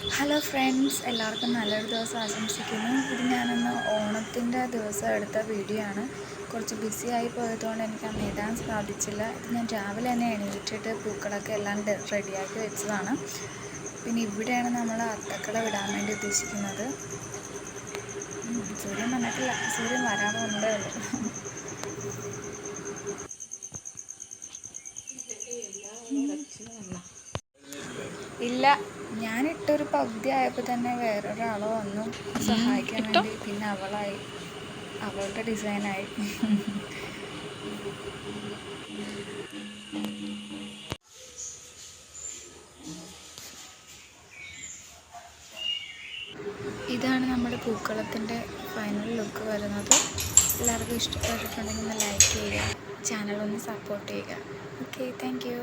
Hello friends, എല്ലാവർക്കും നല്ലൊരു ദിവസം ആശംസിക്കുന്നു. ഇത് ഞാനൊന്ന് ഓണത്തിൻ്റെ ദിവസം എടുത്ത വീഡിയോ ആണ്. കുറച്ച് ബിസി ആയി പോയതുകൊണ്ട് എനിക്ക് അന്ന് ഇടാൻ സാധിച്ചില്ല. ഇത് ഞാൻ രാവിലെ തന്നെ എണീറ്റിട്ട് പൂക്കളൊക്കെ എല്ലാം റെഡിയാക്കി വെച്ചതാണ്. പിന്നെ ഇവിടെയാണ് നമ്മൾ അത്തക്കട വിടാൻ വേണ്ടി ഉദ്ദേശിക്കുന്നത്. സൂര്യൻ വന്നിട്ടില്ല, സൂര്യൻ വരാൻ പോകുന്നതേ ഉള്ളൂ. ഇല്ല, ഞാനിട്ടൊരു പകുതി ആയപ്പോൾ തന്നെ വേറൊരാളോ വന്നു സഹായിക്കാൻ വേണ്ടി. പിന്നെ അവളുടെ ഡിസൈനായി. ഇതാണ് നമ്മുടെ പൂക്കളത്തിൻ്റെ ഫൈനൽ ലുക്ക് വരുന്നത്. എല്ലാവർക്കും ഇഷ്ടപ്പെട്ടിട്ടുണ്ടെങ്കിൽ ഒന്ന് ലൈക്ക് ചെയ്യുക, ചാനലൊന്ന് സപ്പോർട്ട് ചെയ്യുക. Okay, thank you.